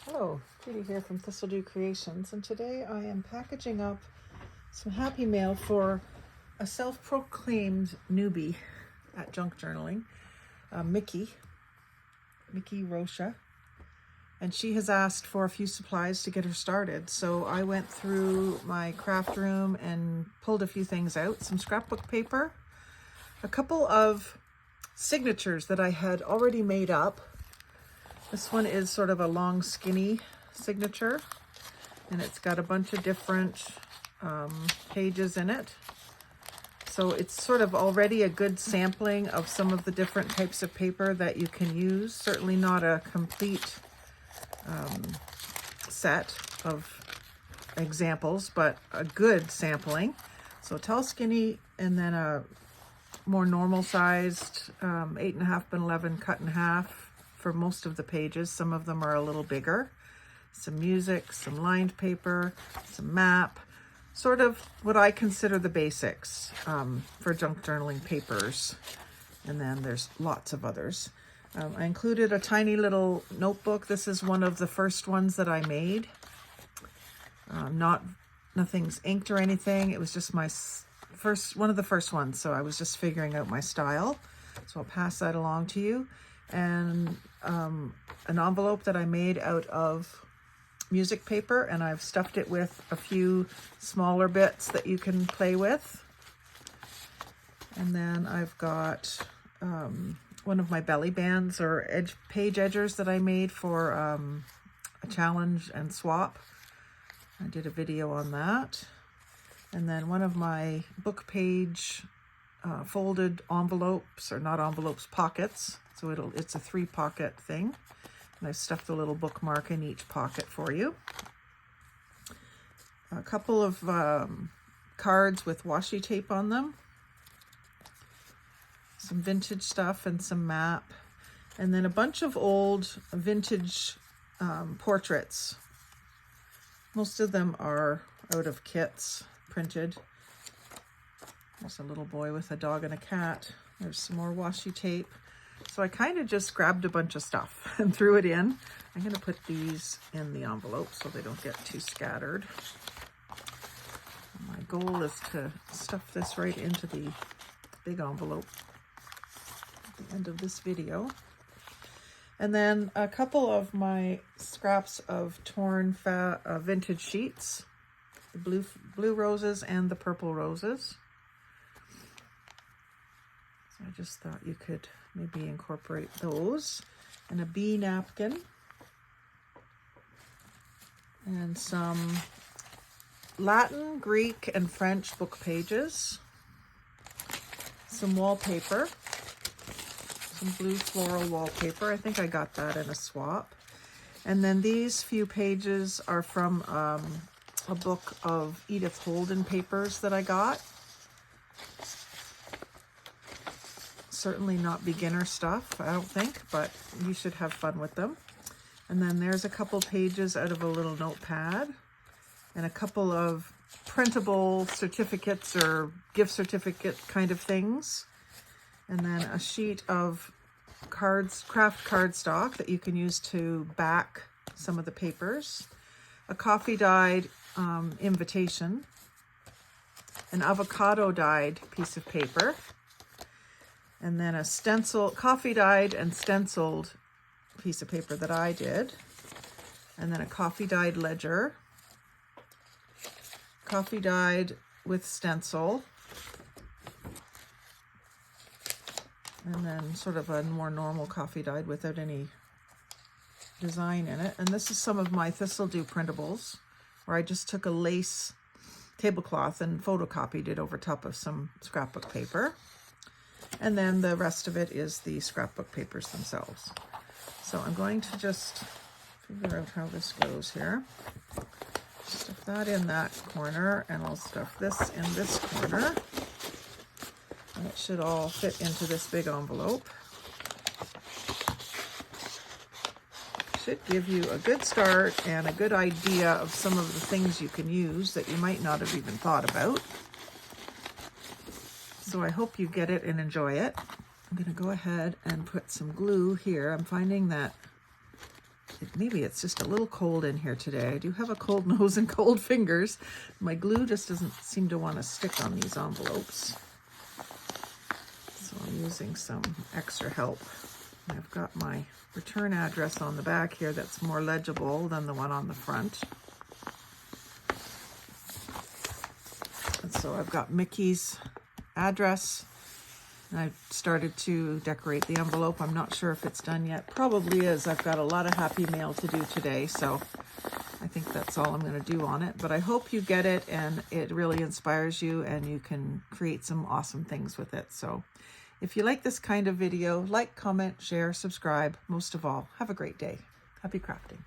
Hello, Judy here from Thistledew Creations, and today I am packaging up some happy mail for a self-proclaimed newbie at junk journaling, Mickey Rocha, and she has asked for a few supplies to get her started. So I went through my craft room and pulled a few things out, some scrapbook paper, a couple of signatures that I had already made up. This one is sort of a long, skinny signature, and it's got a bunch of different pages in it. So it's sort of already a good sampling of some of the different types of paper that you can use. Certainly not a complete set of examples, but a good sampling. So tall, skinny, and then a more normal sized 8.5 by 11 cut in half for most of the pages. Some of them are a little bigger. Some music, some lined paper, some map, sort of what I consider the basics for junk journaling papers. And then there's lots of others. I included a tiny little notebook. This is one of the first ones that I made. Nothing's inked or anything. It was just one of the first ones. So I was just figuring out my style. So I'll pass that along to you. And an envelope that I made out of music paper, and I've stuffed it with a few smaller bits that you can play with. And then I've got one of my belly bands or page edgers that I made for a challenge and swap. I did a video on that. And then one of my book page folded envelopes, or not envelopes, pockets. So it's a 3-pocket thing. And I stuffed a little bookmark in each pocket for you. A couple of cards with washi tape on them. Some vintage stuff and some map. And then a bunch of old vintage portraits. Most of them are out of kits, printed. There's a little boy with a dog and a cat. There's some more washi tape. So I kind of just grabbed a bunch of stuff and threw it in. I'm going to put these in the envelope so they don't get too scattered. My goal is to stuff this right into the big envelope at the end of this video. And then a couple of my scraps of torn vintage sheets, the blue roses and the purple roses. So I just thought you could maybe incorporate those. And a bee napkin. And some Latin, Greek, and French book pages. Some wallpaper. Some blue floral wallpaper. I think I got that in a swap. And then these few pages are from a book of Edith Holden papers that I got. Certainly not beginner stuff, I don't think, but you should have fun with them. And then there's a couple pages out of a little notepad and a couple of printable certificates or gift certificate kind of things. And then a sheet of craft cardstock that you can use to back some of the papers. A coffee dyed invitation. An avocado dyed piece of paper. And then a coffee dyed and stenciled piece of paper that I did. And then a coffee dyed ledger. Coffee dyed with stencil. And then sort of a more normal coffee dyed without any design in it. And this is some of my Thistledew printables, where I just took a lace tablecloth and photocopied it over top of some scrapbook paper. And then the rest of it is the scrapbook papers themselves. So I'm going to just figure out how this goes here. Stuff that in that corner, and I'll stuff this in this corner. And it should all fit into this big envelope. Should give you a good start and a good idea of some of the things you can use that you might not have even thought about. So I hope you get it and enjoy it. I'm going to go ahead and put some glue here. I'm finding that maybe it's just a little cold in here today. I do have a cold nose and cold fingers. My glue just doesn't seem to want to stick on these envelopes. So I'm using some extra help. I've got my return address on the back here that's more legible than the one on the front. And so I've got Mickey's address. And I've started to decorate the envelope. I'm not sure if it's done yet. Probably is. I've got a lot of happy mail to do today, so I think that's all I'm going to do on it. But I hope you get it and it really inspires you and you can create some awesome things with it. So if you like this kind of video, like, comment, share, subscribe. Most of all, have a great day. Happy crafting.